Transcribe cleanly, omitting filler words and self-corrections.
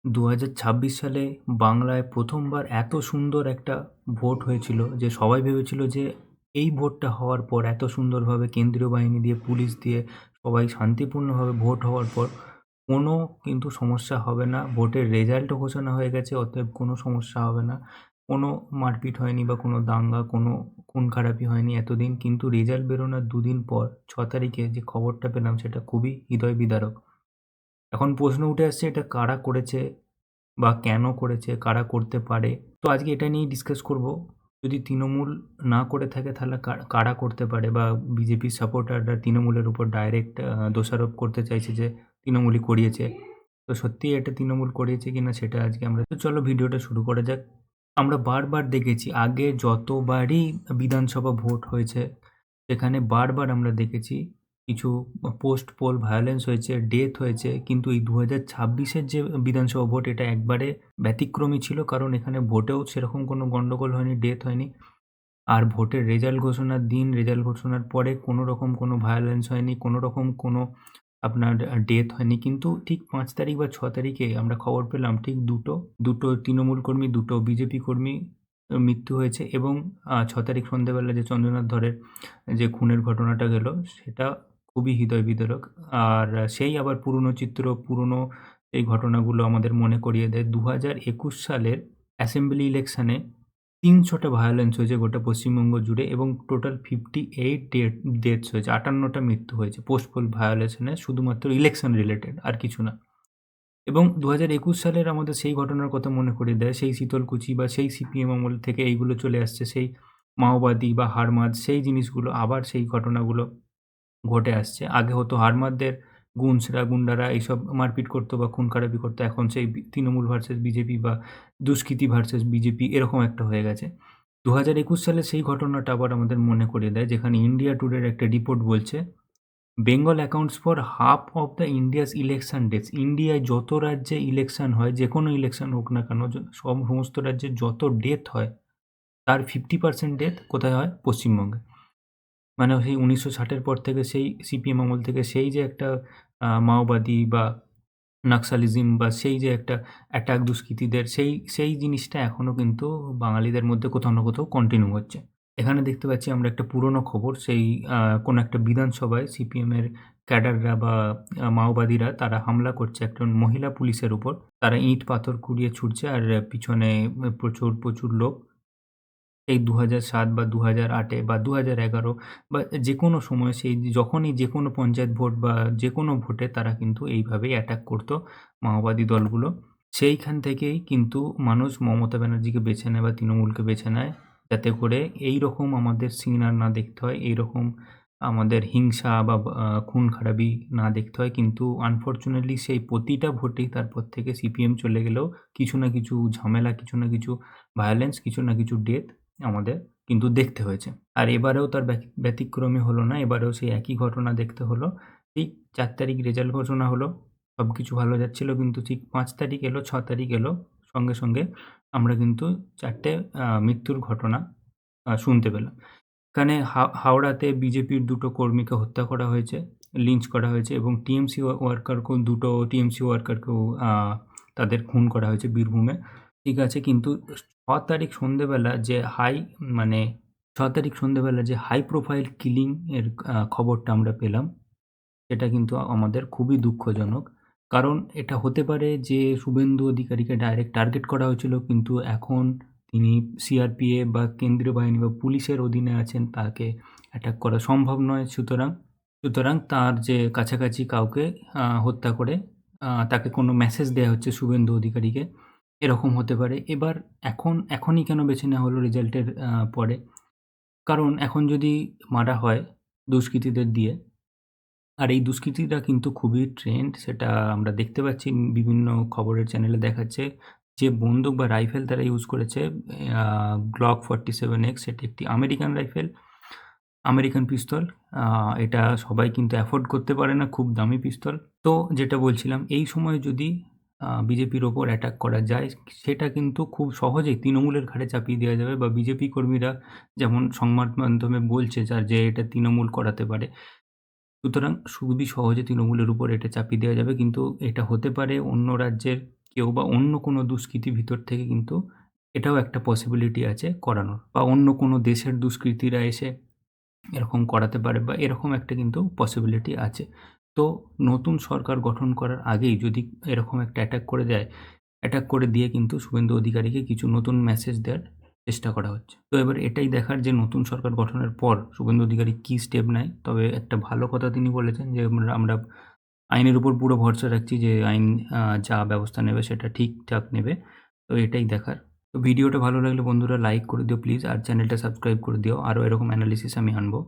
২০২৬ সালে বাংলায় ১ম বার এত সুন্দর একটা ভোট হয়েছিল যে সবাই ভেবেছিল যে এই ভোটটা হওয়ার পর এত সুন্দরভাবে কেন্দ্রীয় বাহিনী দিয়ে, পুলিশ দিয়ে সবাই শান্তিপূর্ণভাবে ভোট হওয়ার পর কোনো কিন্তু সমস্যা হবে না। ভোটের রেজাল্টও ঘোষণা হয়ে গেছে, অতএব কোনো সমস্যা হবে না। কোনো মারপিট হয়নি বা কোনো দাঙ্গা, কোনো খুন-খারাপি হয়নি এতদিন। কিন্তু রেজাল্ট বেরোনোর ২ দিন পর ৬ তারিখে যে খবরটা পেলাম সেটা খুবই হৃদয় বিদারক। এখন প্রশ্ন উঠে আসছে এটা কারা করেছে? বা কেন করেছে, কারা করতে পারে। তো আজকে এটা নিয়েই ডিসকাস করব। যদি তৃণমূল না করে থাকে তাহলে কারা করতে পারে বা বিজেপির সাপোর্টাররা তৃণমূলের উপর ডাইরেক্ট দোষারোপ করতে চাইছে যে তৃণমূলই করিয়েছে। তো সত্যিই এটা তৃণমূল করিয়েছে কিনা সেটা আজকে আমরা তো চলো ভিডিওটা শুরু করা যাক। আমরা বারবার দেখেছি আগে যতবারই বিধানসভা ভোট হয়েছে সেখানে বারবার আমরা দেখেছি কিছু পোস্ট পোল ভায়োলেন্স হয়েছে, ডেথ হয়েছে। কিন্তু এই ২০২৬ এর যে বিধানসভা ভোট এটা একবারে ব্যতিক্রমী ছিল। কারণ এখানে ভোটেও সেরকম কোনো গন্ডগোল হয়নি, ডেথ হয়নি। আর ভোটের রেজাল্ট ঘোষণার দিন, রেজাল্ট ঘোষণার পরে কোনো রকম কোনো ভায়োলেন্স হয়নি, কোনো রকম কোনো আপনার ডেথ হয়নি। কিন্তু ঠিক ৫ তারিখ বা ৬ তারিখে আমরা খবর পেলাম ঠিক দুটো তৃণমূল কর্মী, দুটো বিজেপি কর্মী মৃত্যু হয়েছে এবং ৬ তারিখ সন্ধ্যেবেলা যে চন্দ্রনাথ ধরের যে খুনের ঘটনাটা গেল সেটা খুবই হৃদয় বিদারক। আর সেই আবার পুরনো চিত্র, পুরনো এই ঘটনাগুলো আমাদের মনে করিয়ে দেয়। ২০২১ সালের অ্যাসেম্বলি ইলেকশনে ৩০০ টা ভায়োলেন্স হয়েছে গোটা পশ্চিমবঙ্গ জুড়ে এবং টোটাল 58 ডেথস হয়েছে। ৫৮ টা মৃত্যু হয়েছে পোস্টপোল ভায়োলেশনে শুধুমাত্র ইলেকশন রিলেটেড আর কিছু না। এবং ২০২১ সালের আমাদের সেই ঘটনার কথা মনে করিয়ে দেয়। সেই শীতলকুচি বা সেই সিপিএম আমল থেকে এইগুলো চলে আসছে। সেই মাওবাদী বা হারমাদ সেই জিনিসগুলো আবার সেই ঘটনাগুলো ঘটে আসছে। আগে হতো হারমাদদের গুন্ডসরা, গুন্ডারা এইসব মারপিট করতো বা খুন-খারাপি করতো। এখন সেই তৃণমূল ভার্সাস বিজেপি বা দুষ্কৃতী ভার্সাস বিজেপি এরকম একটা হয়ে গেছে। ২০২১ সালে সেই ঘটনাটা আবার আমাদের মনে করিয়ে দেয় যেখানে ইন্ডিয়া টুডের একটা রিপোর্ট বলছে, Bengal accounts for half of the India's election deaths. ইন্ডিয়ায় যত রাজ্যে ইলেকশন হয়, যেকোনো ইলেকশন হোক না কেন, সমস্ত রাজ্যে যত ডেথ হয় তার 50% ডেথ কোথায় হয়? পশ্চিমবঙ্গে। মানে সেই ১৯৬০ এর পর থেকে সেই সিপিএম আমল থেকে সেই যে একটা মাওবাদী বা নাক্সালিজম বা সেই যে একটা অ্যাটাক দুষ্কৃতীদের সেই জিনিসটা এখনো কিন্তু বাঙালিদের মধ্যে কোথাও না কোথাও কন্টিনিউ হচ্ছে। এখানে দেখতে পাচ্ছি আমরা একটা পুরনো খবর সেই কোনো একটা বিধানসভায় সিপিএমের ক্যাডাররা বা মাওবাদীরা তারা হামলা করছে একটা মহিলা পুলিশের উপর। তারা ইট পাথর কুড়িয়ে ছুড়ছে আর পিছনে প্রচুর লোক। এই ২০০৭ বা ২০০৮ এ বা ২০১১ বা যেকোনো সময় সেই যখনই যেকোনো পঞ্চায়েত ভোট বা যেকোনো ভোটে তারা কিন্তু এইভাবেই অ্যাটাক করতো মাওবাদী দলগুলো। সেইখান থেকেই কিন্তু মানুষ মমতা ব্যানার্জিকে বেছে নেয় বা তৃণমূলকে বেছে নেয়। যাতে করে এইরকম আমাদের সিন আর না দেখতে হয়। এইরকম আমাদের হিংসা বা খুন-খারাবি না দেখতে হয়। কিন্তু আনফরচুনেটলি সেই প্রতিটা ভোটেই তারপর থেকে সিপিএম চলে গেলেও কিছু না কিছু ঝামেলা, কিছু না কিছু ভায়োলেন্স, কিছু না কিছু ডেথ আমাদের কিন্তু দেখতে হয়েছে। আর এবারেও তার ব্যতিক্রমী হলো না। এবারেও সেই একই ঘটনা দেখতে হলো। ঠিক ৪ তারিখ রেজাল্ট ঘোষণা হলো। সবকিছু ভালো যাচ্ছিল কিন্তু ঠিক ৫ তারিখ এলো, ৬ তারিখ এলো। সঙ্গে আমরা কিন্তু ৪ টে মৃত্যুর ঘটনা শুনতে পেলাম। এখানে হাওড়াতে বিজেপির ২ টো কর্মীকে হত্যা করা হয়েছে, লিঞ্চ করা হয়েছে এবং টিএমসি ওয়ার্কারকেও ২ টো টিএমসি ওয়ার্কারকেও তাদের খুন করা হয়েছে বীরভূমে। ঠিক আছে, কিন্তু ৬ তারিখ সন্ধ্যেবেলা যে মানে ৬ তারিখ সন্ধ্যেবেলা যে হাই প্রোফাইল কিলিং এর খবরটা আমরা পেলাম, সেটা কিন্তু আমাদের খুবই দুঃখজনক। কারণ এটা হতে পারে যে শুভেন্দু অধিকারীকে ডাইরেক্ট টার্গেট করা হয়েছিল, কিন্তু এখন তিনি সিআরপিএফ বা কেন্দ্রীয় বাহিনী বা পুলিশের অধীনে আছেন, তাকে অ্যাটাক করা সম্ভব নয়। সুতরাং তার যে কাছাকাছি কাউকে হত্যা করে তাকে কোনো মেসেজ দেয়া হচ্ছে শুভেন্দু অধিকারীকে, এরকম হতে পারে। এবার এখনই কেন বেছে নেওয়া হলো রেজাল্টের পরে? কারণ এখন যদি মারা হয় দুষ্কৃতীদের দিয়ে, আর এই দুষ্কৃতীরা কিন্তু খুবই ট্রেন্ড, সেটা আমরা দেখতে পাচ্ছি বিভিন্ন খবরের চ্যানেলে দেখাচ্ছে। যে বন্দুক বা রাইফেল তারা ইউজ করেছে Glock 47X, সেটি একটি আমেরিকান রাইফেল, আমেরিকান পিস্তল। এটা সবাই কিন্তু অ্যাফোর্ড করতে পারে না, খুব দামি পিস্তল। তো যেটা বলছিলাম, এই সময় যদি বিজেপির ওপর অ্যাটাক করা যায়, সেটা কিন্তু খুব সহজেই তৃণমূলের ঘাড়ে চাপিয়ে দেওয়া যাবে বা বিজেপি কর্মীরা যেমন সংবাদ মাধ্যমে বলছে যে এটা তৃণমূল করাতে পারে। সুতরাং খুবই সহজে তৃণমূলের উপর এটা চাপিয়ে দেওয়া যাবে। কিন্তু এটা হতে পারে অন্য রাজ্যের কেউ বা অন্য কোনো দুষ্কৃতী ভিতর থেকে কিন্তু এটাও একটা পসিবিলিটি আছে করানোর, বা অন্য কোনো দেশের দুষ্কৃতীরা এসে এরকম করাতে পারে, বা এরকম একটা কিন্তু পসিবিলিটি আছে। তো নতুন সরকার গঠন করার আগেই যদি এরকম একটা অ্যাটাক করে দেয়, অ্যাটাক করে দিয়ে কিন্তু শুভেন্দু অধিকারীকে কিছু নতুন মেসেজ দেওয়ার চেষ্টা করা হচ্ছে। তো এবার এটাই দেখার যে নতুন সরকার গঠনের পর শুভেন্দু অধিকারী কী স্টেপ নেয়। তবে একটা ভালো কথা তিনি বলেছেন যে আমরা আইনের উপর পুরো ভরসা রাখছি যে আইন যা ব্যবস্থা নেবে সেটা ঠিকঠাক নেবে। তো এটাই দেখার। তো ভিডিওটা ভালো লাগলে বন্ধুরা লাইক করে দিও প্লিজ, আর চ্যানেলটা সাবস্ক্রাইব করে দিও। আরও এরকম অ্যানালিসিস আমি আনবো।